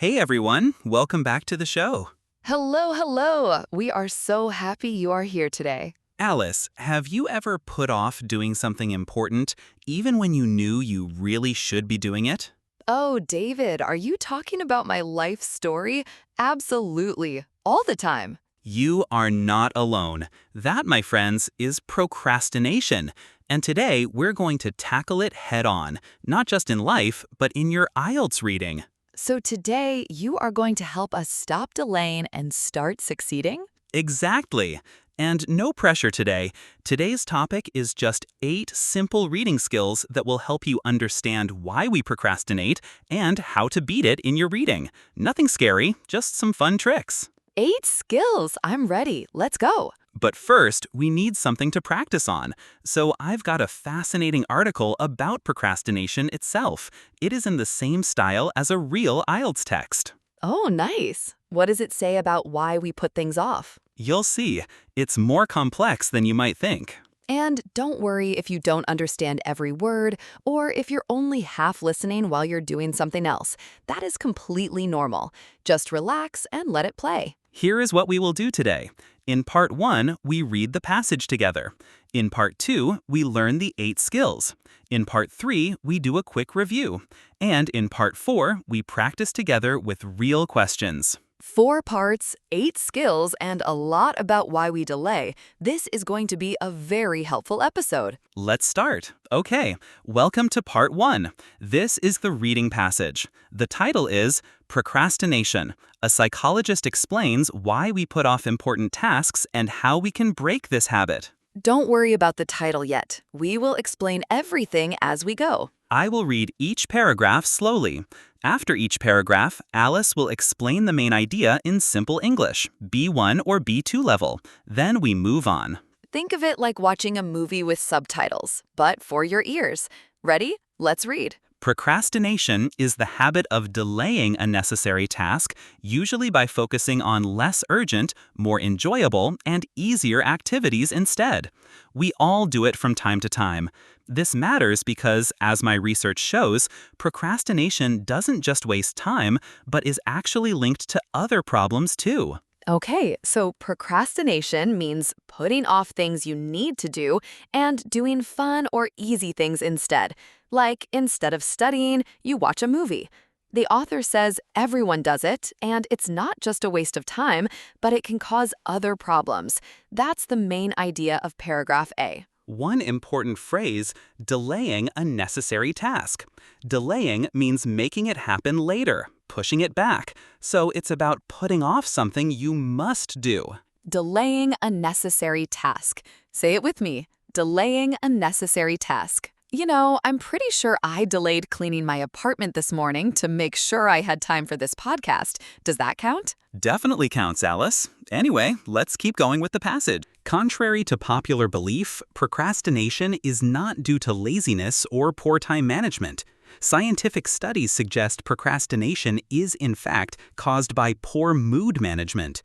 Hey everyone, welcome back to the show. Hello, hello. We are so happy you are here today. Alice, have you ever put off doing something important even when you knew you really should be doing it? Oh, David, are you talking about my life story? Absolutely. All the time. You are not alone. That, my friends, is procrastination. And today we're going to tackle it head on, not just in life, but in your IELTS reading. So today you are going to help us stop delaying and start succeeding? Exactly. And no pressure today. Today's topic is just 8 simple reading skills that will help you understand why we procrastinate and how to beat it in your reading. Nothing scary, just some fun tricks. 8 skills. I'm ready. Let's go. But first, we need something to practice on. So I've got a fascinating article about procrastination itself. It is in the same style as a real IELTS text. Oh, nice. What does it say about why we put things off? You'll see, it's more complex than you might think. And don't worry if you don't understand every word or if you're only half listening while you're doing something else. That is completely normal. Just relax and let it play. Here is what we will do today. In Part 1, we read the passage together. In Part 2, we learn the 8 skills. In Part 3, we do a quick review. And in Part 4, we practice together with real questions. 4 parts, 8 skills, and a lot about why we delay. This is going to be a very helpful episode. Let's start. Okay, welcome to Part 1. This is the reading passage. The title is Procrastination. A psychologist explains why we put off important tasks and how we can break this habit. Don't worry about the title yet. We will explain everything as we go. I will read each paragraph slowly. After each paragraph, Alice will explain the main idea in simple English, B1 or B2 level. Then we move on. Think of it like watching a movie with subtitles, but for your ears. Ready? Let's read. Procrastination is the habit of delaying a necessary task, usually by focusing on less urgent, more enjoyable, and easier activities instead. We all do it from time to time. This matters because, as my research shows, procrastination doesn't just waste time, but is actually linked to other problems too. Okay, so procrastination means putting off things you need to do and doing fun or easy things instead. Like, instead of studying, you watch a movie. The author says everyone does it, and it's not just a waste of time, but it can cause other problems. That's the main idea of paragraph A. One important phrase, delaying a necessary task. Delaying means making it happen later, pushing it back. So it's about putting off something you must do. Delaying a necessary task. Say it with me. Delaying a necessary task. You know, I'm pretty sure I delayed cleaning my apartment this morning to make sure I had time for this podcast. Does that count? Definitely counts, Alice. Anyway, let's keep going with the passage. Contrary to popular belief, procrastination is not due to laziness or poor time management. Scientific studies suggest procrastination is, in fact, caused by poor mood management.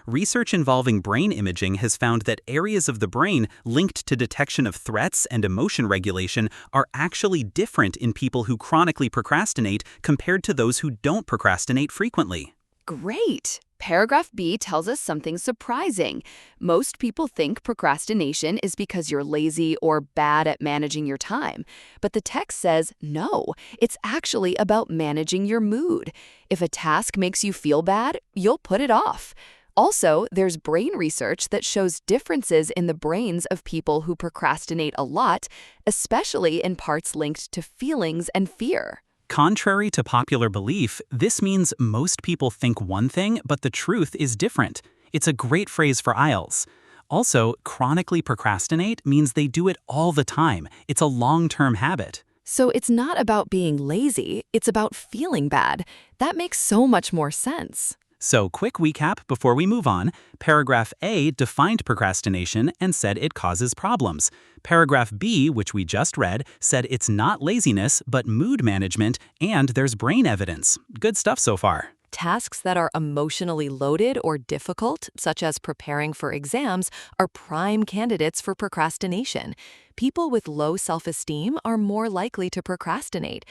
Research involving brain imaging has found that areas of the brain linked to detection of threats and emotion regulation are actually different in people who chronically procrastinate compared to those who don't procrastinate frequently. Great! Paragraph B tells us something surprising. Most people think procrastination is because you're lazy or bad at managing your time. But the text says no, it's actually about managing your mood. If a task makes you feel bad, you'll put it off. Also, there's brain research that shows differences in the brains of people who procrastinate a lot, especially in parts linked to feelings and fear. Contrary to popular belief, this means most people think one thing, but the truth is different. It's a great phrase for IELTS. Also, chronically procrastinate means they do it all the time. It's a long-term habit. So it's not about being lazy, it's about feeling bad. That makes so much more sense. So, quick recap before we move on. Paragraph A defined procrastination and said it causes problems. Paragraph B, which we just read, said it's not laziness, but mood management, and there's brain evidence. Good stuff so far. Tasks that are emotionally loaded or difficult, such as preparing for exams, are prime candidates for procrastination. People with low self-esteem are more likely to procrastinate.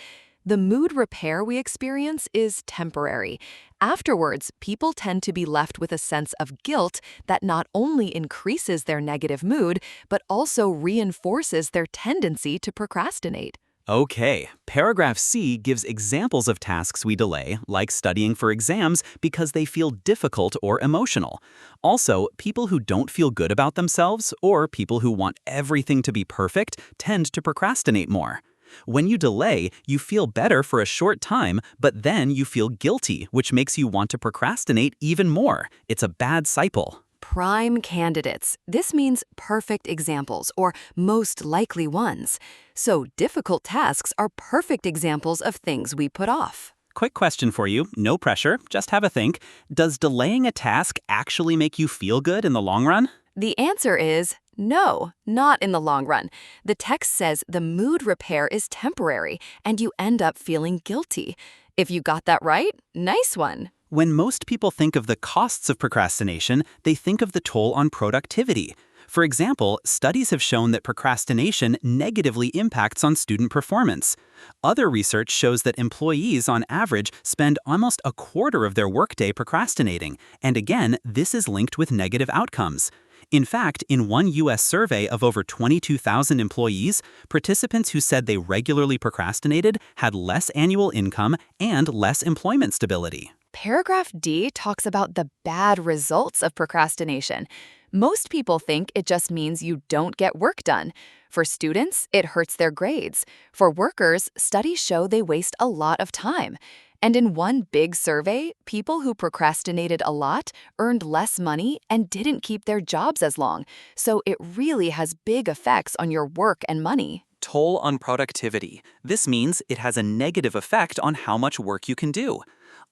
The mood repair we experience is temporary. Afterwards, people tend to be left with a sense of guilt that not only increases their negative mood, but also reinforces their tendency to procrastinate. Okay, paragraph C gives examples of tasks we delay, like studying for exams because they feel difficult or emotional. Also, people who don't feel good about themselves or people who want everything to be perfect tend to procrastinate more. When you delay, you feel better for a short time, but then you feel guilty, which makes you want to procrastinate even more. It's a bad cycle. Prime candidates. This means perfect examples or most likely ones. So difficult tasks are perfect examples of things we put off. Quick question for you, no pressure, just have a think. Does delaying a task actually make you feel good in the long run? The answer is no, not in the long run. The text says the mood repair is temporary and you end up feeling guilty. If you got that right, nice one. When most people think of the costs of procrastination, they think of the toll on productivity. For example, studies have shown that procrastination negatively impacts on student performance. Other research shows that employees, on average, spend almost a quarter of their workday procrastinating, and again, this is linked with negative outcomes. In fact, in one U.S. survey of over 22,000 employees, participants who said they regularly procrastinated had less annual income and less employment stability. Paragraph D talks about the bad results of procrastination. Most people think it just means you don't get work done. For students, it hurts their grades. For workers, studies show they waste a lot of time. And in one big survey, people who procrastinated a lot earned less money and didn't keep their jobs as long. So it really has big effects on your work and money. Toll on productivity. This means it has a negative effect on how much work you can do.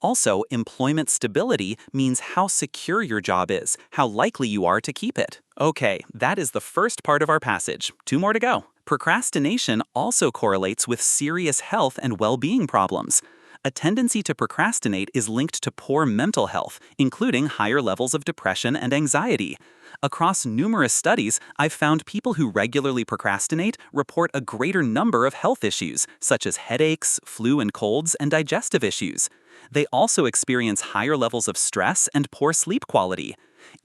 Also, employment stability means how secure your job is, how likely you are to keep it. Okay, that is the first part of our passage. 2 more to go. Procrastination also correlates with serious health and well-being problems. A tendency to procrastinate is linked to poor mental health, including higher levels of depression and anxiety. Across numerous studies, I've found people who regularly procrastinate report a greater number of health issues, such as headaches, flu and colds, and digestive issues. They also experience higher levels of stress and poor sleep quality.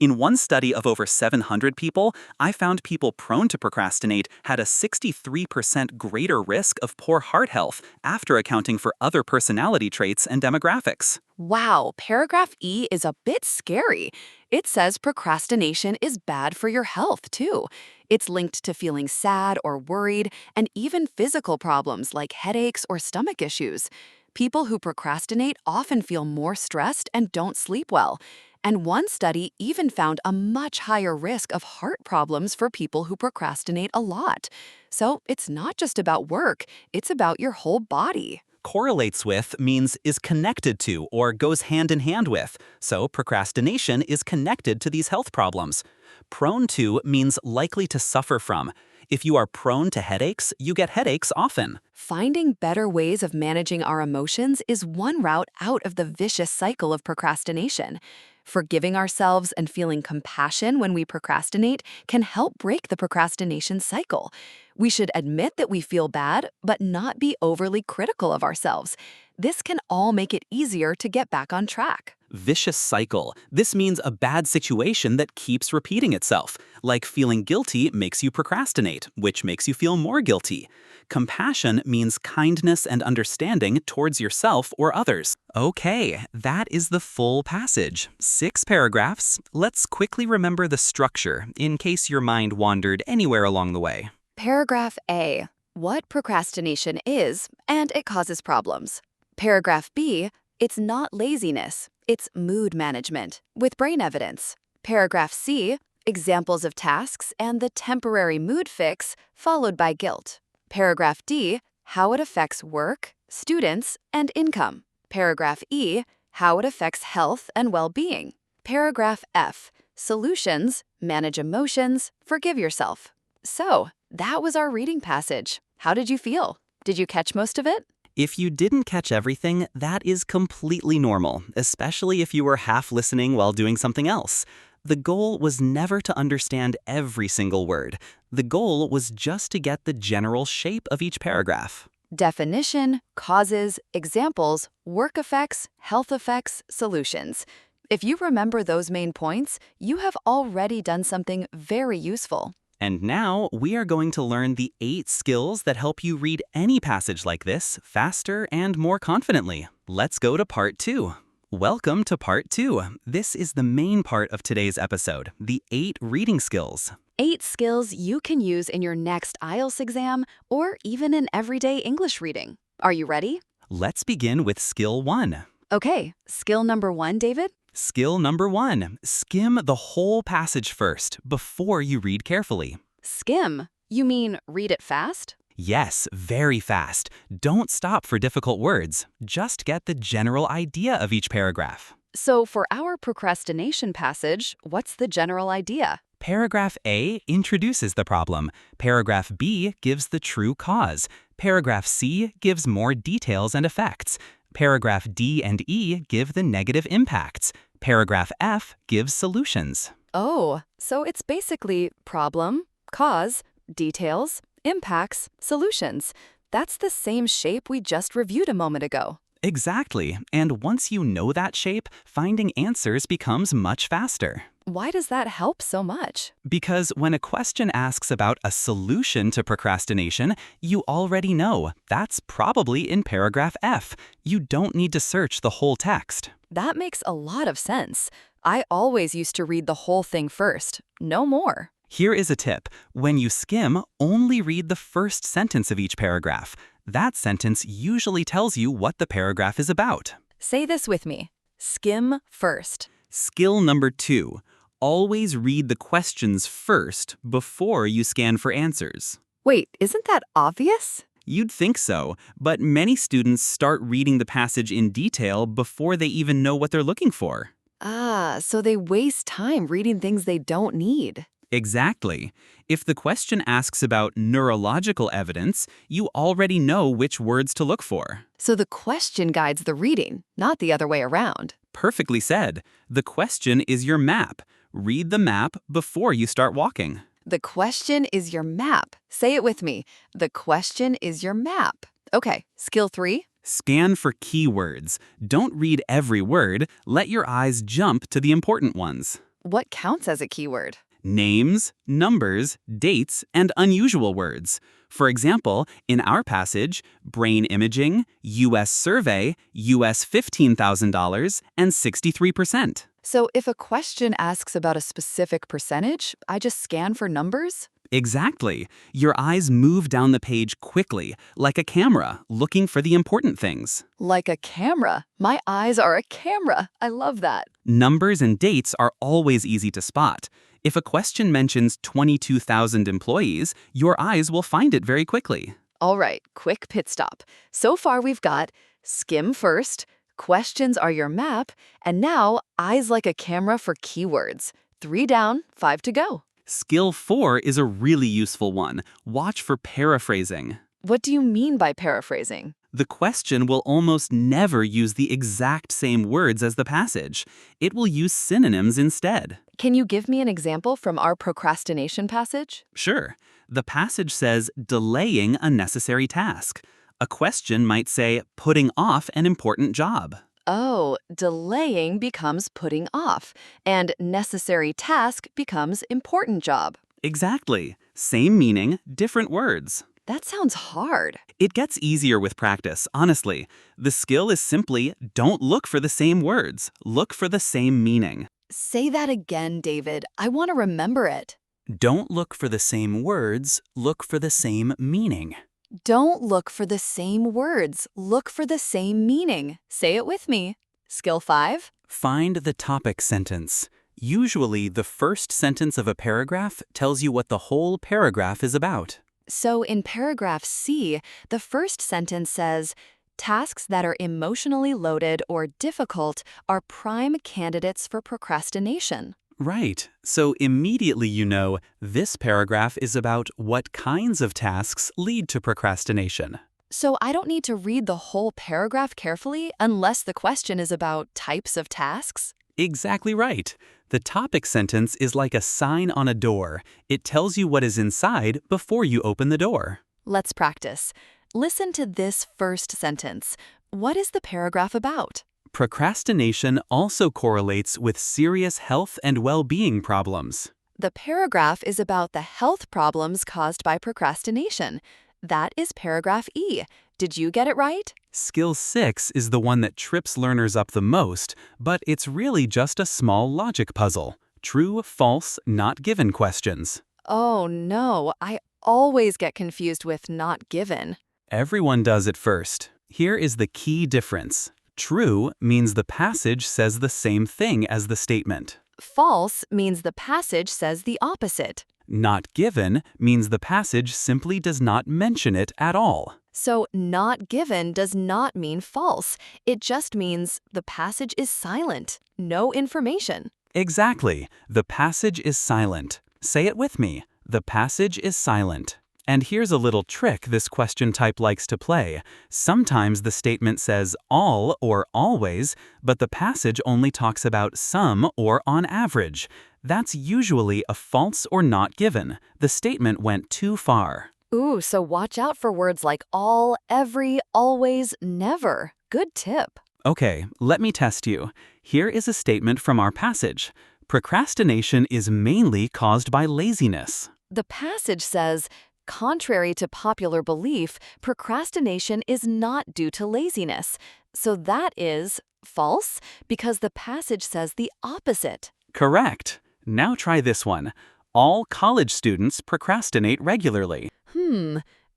In one study of over 700 people, I found people prone to procrastinate had a 63% greater risk of poor heart health after accounting for other personality traits and demographics. Wow, paragraph E is a bit scary. It says procrastination is bad for your health, too. It's linked to feeling sad or worried, and even physical problems like headaches or stomach issues. People who procrastinate often feel more stressed and don't sleep well. And one study even found a much higher risk of heart problems for people who procrastinate a lot. So it's not just about work, it's about your whole body. Correlates with means is connected to or goes hand in hand with, so procrastination is connected to these health problems. Prone to means likely to suffer from. If you are prone to headaches, you get headaches often. Finding better ways of managing our emotions is one route out of the vicious cycle of procrastination. Forgiving ourselves and feeling compassion when we procrastinate can help break the procrastination cycle. We should admit that we feel bad, but not be overly critical of ourselves. This can all make it easier to get back on track. Vicious cycle. This means a bad situation that keeps repeating itself. Like feeling guilty makes you procrastinate, which makes you feel more guilty. Compassion means kindness and understanding towards yourself or others. Okay, that is the full passage. 6 paragraphs. Let's quickly remember the structure in case your mind wandered anywhere along the way. Paragraph A. What procrastination is, and it causes problems. Paragraph B. It's not laziness, it's mood management, with brain evidence. Paragraph C. Examples of tasks and the temporary mood fix, followed by guilt. Paragraph D. How it affects work, students, and income. Paragraph E. How it affects health and well-being. Paragraph F. Solutions, manage emotions, forgive yourself. So, that was our reading passage. How did you feel? Did you catch most of it? If you didn't catch everything, that is completely normal, especially if you were half listening while doing something else. The goal was never to understand every single word. The goal was just to get the general shape of each paragraph. definition, causes, examples, work effects, health effects, solutions. If you remember those main points, you have already done something very useful. And now we are going to learn the 8 skills that help you read any passage like this faster and more confidently. Let's go to part 2. Welcome to part 2. This is the main part of today's episode, the 8 reading skills. 8 skills you can use in your next IELTS exam or even in everyday English reading. Are you ready? Let's begin with skill 1. Okay, skill number 1, David? Skill number 1. Skim the whole passage first before you read carefully. Skim? You mean read it fast? Yes, very fast. Don't stop for difficult words. Just get the general idea of each paragraph. So for our procrastination passage, what's the general idea? Paragraph A introduces the problem. Paragraph B gives the true cause. Paragraph C gives more details and effects. Paragraph D and E give the negative impacts. Paragraph F gives solutions. Oh, so it's basically problem, cause, details, impacts, solutions. That's the same shape we just reviewed a moment ago. Exactly. And once you know that shape, finding answers becomes much faster. Why does that help so much? Because when a question asks about a solution to procrastination, you already know that's probably in paragraph F. You don't need to search the whole text. That makes a lot of sense. I always used to read the whole thing first, no more. Here is a tip. When you skim, only read the first sentence of each paragraph. That sentence usually tells you what the paragraph is about. Say this with me. Skim first. Skill number 2. Always read the questions first before you scan for answers. Wait, isn't that obvious? You'd think so, but many students start reading the passage in detail before they even know what they're looking for. Ah, so they waste time reading things they don't need. Exactly. If the question asks about neurological evidence, you already know which words to look for. So the question guides the reading, not the other way around. Perfectly said. The question is your map. Read the map before you start walking. The question is your map. Say it with me. The question is your map. Okay, skill 3. Scan for keywords. Don't read every word. Let your eyes jump to the important ones. What counts as a keyword? Names, numbers, dates, and unusual words. For example, in our passage, brain imaging, U.S. survey, U.S. $15,000, and 63%. So if a question asks about a specific percentage, I just scan for numbers? Exactly. Your eyes move down the page quickly, like a camera, looking for the important things. Like a camera. My eyes are a camera. I love that. Numbers and dates are always easy to spot. If a question mentions 22,000 employees, your eyes will find it very quickly. All right, quick pit stop. So far we've got skim first, questions are your map, and now eyes like a camera for keywords. 3 down, 5 to go. Skill 4 is a really useful one. Watch for paraphrasing. What do you mean by paraphrasing? The question will almost never use the exact same words as the passage. It will use synonyms instead. Can you give me an example from our procrastination passage? Sure. The passage says delaying a necessary task. A question might say putting off an important job. Oh, delaying becomes putting off, and necessary task becomes important job. Exactly. Same meaning, different words. That sounds hard. It gets easier with practice, honestly. The skill is simply don't look for the same words. Look for the same meaning. Say that again, David. I want to remember it. Don't look for the same words. Look for the same meaning. Don't look for the same words. Look for the same meaning. Say it with me. Skill 5. Find the topic sentence. Usually, the first sentence of a paragraph tells you what the whole paragraph is about. So in paragraph C, the first sentence says, tasks that are emotionally loaded or difficult are prime candidates for procrastination. Right. So immediately you know this paragraph is about what kinds of tasks lead to procrastination. So I don't need to read the whole paragraph carefully unless the question is about types of tasks? Exactly right. The topic sentence is like a sign on a door. It tells you what is inside before you open the door. Let's practice. Listen to this first sentence. What is the paragraph about? Procrastination also correlates with serious health and well-being problems. The paragraph is about the health problems caused by procrastination. That is paragraph E. Did you get it right? Skill 6 is the one that trips learners up the most, but it's really just a small logic puzzle. True, false, not given questions. Oh no, I always get confused with not given. Everyone does it first. Here is the key difference. True means the passage says the same thing as the statement. False means the passage says the opposite. Not given means the passage simply does not mention it at all. So not given does not mean false. It just means the passage is silent. No information. Exactly. The passage is silent. Say it with me. The passage is silent. And here's a little trick this question type likes to play. Sometimes the statement says all or always, but the passage only talks about some or on average. That's usually a false or not given. The statement went too far. Ooh, so watch out for words like all, every, always, never. Good tip. Okay, let me test you. Here is a statement from our passage. Procrastination is mainly caused by laziness. The passage says, contrary to popular belief, procrastination is not due to laziness. So that is false because the passage says the opposite. Correct. Now try this one. All college students procrastinate regularly.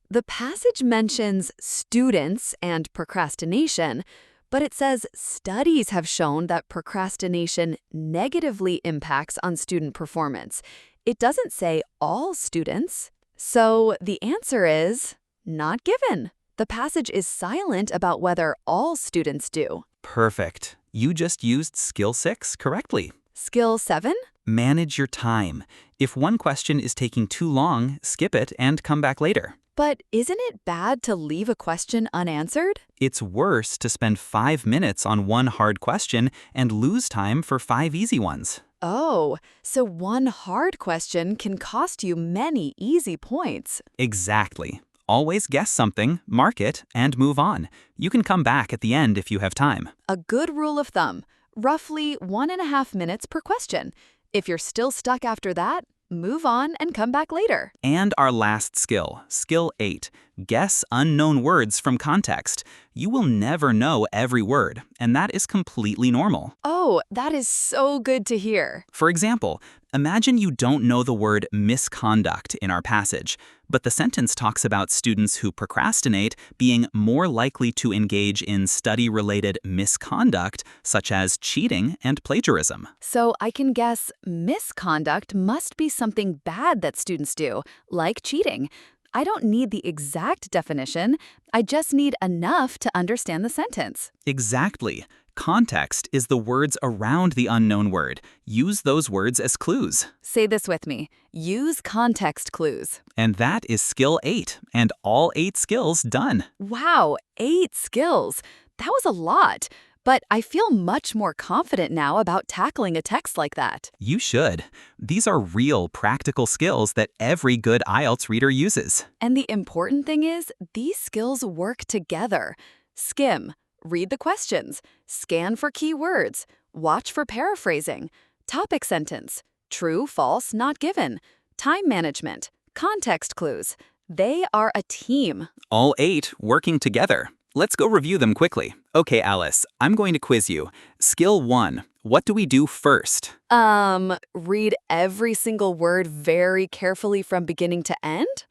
The passage mentions students and procrastination, but it says studies have shown that procrastination negatively impacts on student performance. It doesn't say all students. So the answer is not given. The passage is silent about whether all students do. Perfect. You just used skill 6 correctly. Skill 7? Manage your time. If one question is taking too long, skip it and come back later. But isn't it bad to leave a question unanswered? It's worse to spend 5 minutes on one hard question and lose time for 5 easy ones. Oh, so one hard question can cost you many easy points. Exactly. Always guess something, mark it, and move on. You can come back at the end if you have time. A good rule of thumb, roughly 1.5 minutes per question. If you're still stuck after that, move on and come back later. And our last skill, skill 8, guess unknown words from context. You will never know every word, and that is completely normal. Oh, that is so good to hear. For example, imagine you don't know the word misconduct in our passage, but the sentence talks about students who procrastinate being more likely to engage in study-related misconduct, such as cheating and plagiarism. So I can guess misconduct must be something bad that students do, like cheating. I don't need the exact definition. I just need enough to understand the sentence. Exactly. Context is the words around the unknown word. Use those words as clues. Say this with me. Use context clues. And that is skill 8, and all 8 skills done. Wow, 8 skills. That was a lot. But I feel much more confident now about tackling a text like that. You should. These are real practical skills that every good IELTS reader uses. And the important thing is, these skills work together. Skim. Read the questions. Scan for key words. Watch for paraphrasing. Topic sentence. True, false, not given. Time management. Context clues. They are a team. All 8 working together. Let's go review them quickly. Okay, Alice, I'm going to quiz you. Skill 1. What do we do first? Read every single word very carefully from beginning to end?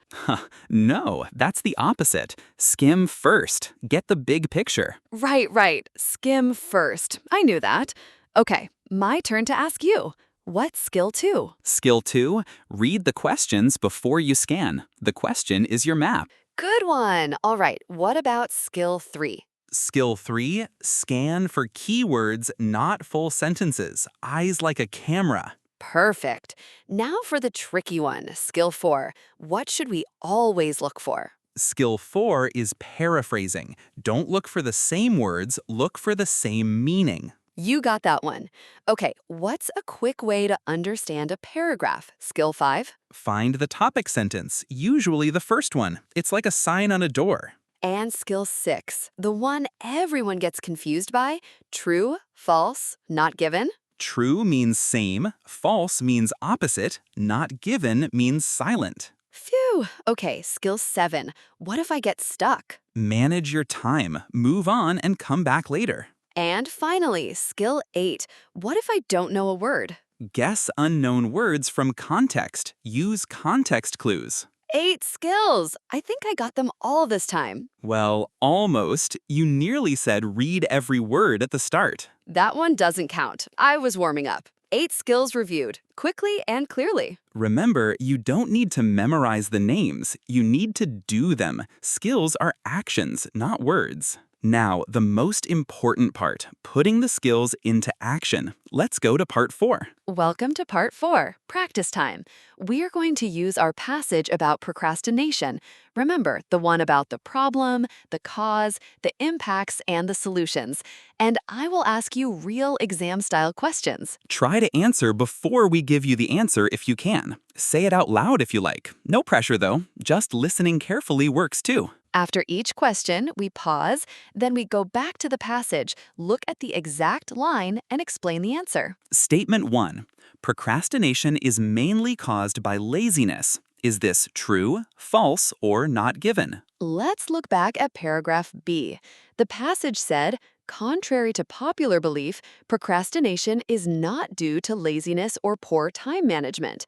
No, that's the opposite. Skim first. Get the big picture. Right. Skim first. I knew that. Okay, my turn to ask you. What's skill 2? Skill 2. Read the questions before you scan. The question is your map. Good one. All right, what about skill 3? Skill 3. Scan for keywords, not full sentences. Eyes like a camera. Perfect. Now for the tricky one, skill 4. What should we always look for? Skill 4 is paraphrasing. Don't look for the same words, look for the same meaning. You got that one. Okay, what's a quick way to understand a paragraph? Skill 5? Find the topic sentence, usually the first one. It's like a sign on a door. And skill 6, the one everyone gets confused by, true, false, not given. True means same, false means opposite, not given means silent. Phew. Okay, skill 7, what if I get stuck? Manage your time, move on, and come back later. And finally, skill 8, what if I don't know a word? Guess unknown words from context. Use context clues. 8 skills! I think I got them all this time. Well, almost. You nearly said read every word at the start. That one doesn't count. I was warming up. 8 skills reviewed, quickly and clearly. Remember, you don't need to memorize the names. You need to do them. Skills are actions, not words. Now, the most important part, putting the skills into action. Let's go to part 4. Welcome to part 4, practice time. We are going to use our passage about procrastination. Remember, the one about the problem, the cause, the impacts, and the solutions. And I will ask you real exam-style questions. Try to answer before we give you the answer if you can. Say it out loud if you like. No pressure though, just listening carefully works too. After each question, we pause, then we go back to the passage, look at the exact line, and explain the answer. Statement 1. Procrastination is mainly caused by laziness. Is this true, false, or not given? Let's look back at paragraph B. The passage said, contrary to popular belief, procrastination is not due to laziness or poor time management.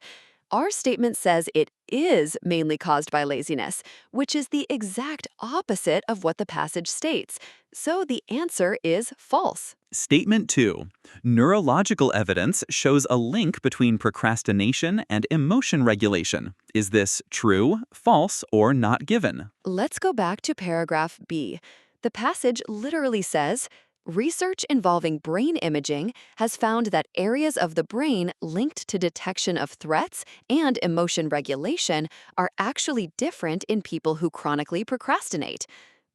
Our statement says it is mainly caused by laziness, which is the exact opposite of what the passage states. So the answer is false. Statement 2. Neurological evidence shows a link between procrastination and emotion regulation. Is this true, false, or not given? Let's go back to paragraph B. The passage literally says, research involving brain imaging has found that areas of the brain linked to detection of threats and emotion regulation are actually different in people who chronically procrastinate.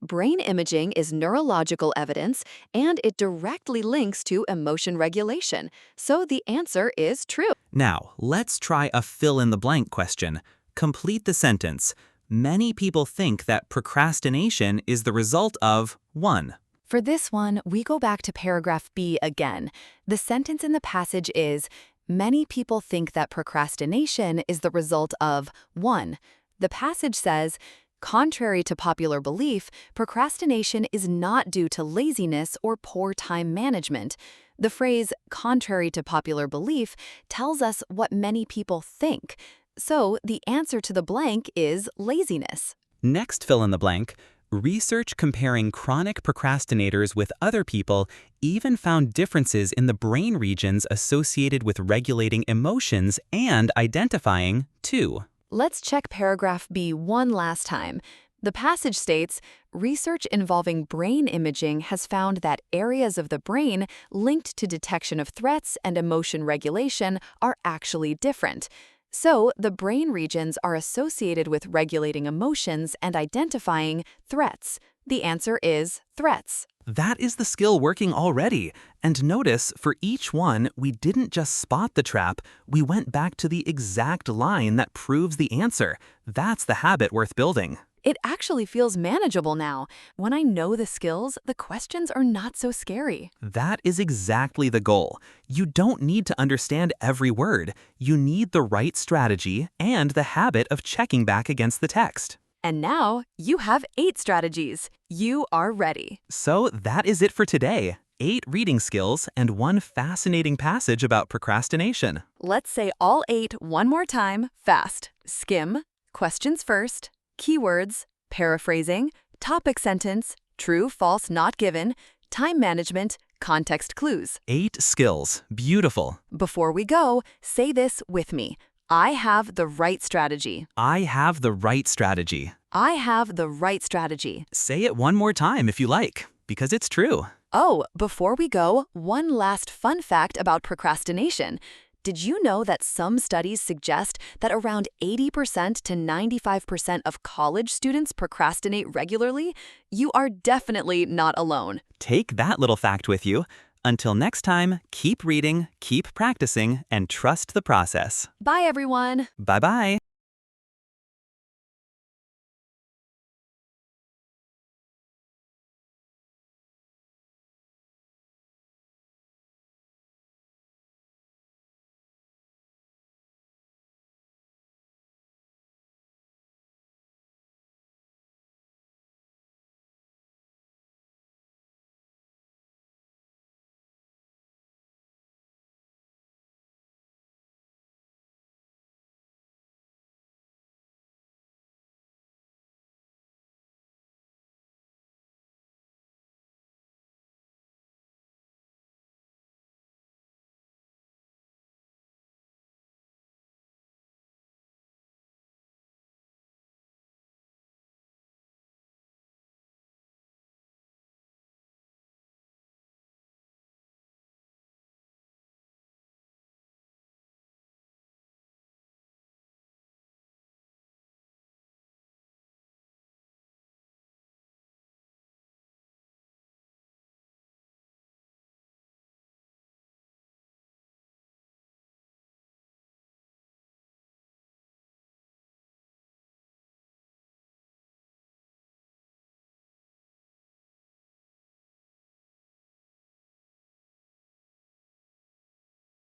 Brain imaging is neurological evidence, and it directly links to emotion regulation. So the answer is true. Now, let's try a fill-in-the-blank question. Complete the sentence. Many people think that procrastination is the result of 1. For this one, we go back to paragraph B again. The sentence in the passage is, many people think that procrastination is the result of 1. The passage says, contrary to popular belief, procrastination is not due to laziness or poor time management. The phrase, contrary to popular belief, tells us what many people think. So the answer to the blank is laziness. Next fill-in-the-blank. Research comparing chronic procrastinators with other people even found differences in the brain regions associated with regulating emotions and identifying 2. Let's check paragraph B one last time. The passage states, research involving brain imaging has found that areas of the brain linked to detection of threats and emotion regulation are actually different. So, the brain regions are associated with regulating emotions and identifying threats. The answer is threats. That is the skill working already. And notice, for each one, we didn't just spot the trap, we went back to the exact line that proves the answer. That's the habit worth building. It actually feels manageable now. When I know the skills, the questions are not so scary. That is exactly the goal. You don't need to understand every word. You need the right strategy and the habit of checking back against the text. And now, you have 8 strategies. You are ready. So that is it for today. 8 reading skills and 1 fascinating passage about procrastination. Let's say all 8 one more time, fast. Skim, questions first, keywords, paraphrasing, topic sentence, true, false, not given, time management, context clues. 8 skills. Beautiful. Before we go, say this with me. I have the right strategy. I have the right strategy. I have the right strategy. Say it one more time if you like, because it's true. Oh, before we go, one last fun fact about procrastination. Did you know that some studies suggest that around 80% to 95% of college students procrastinate regularly? You are definitely not alone. Take that little fact with you. Until next time, keep reading, keep practicing, and trust the process. Bye, everyone. Bye-bye.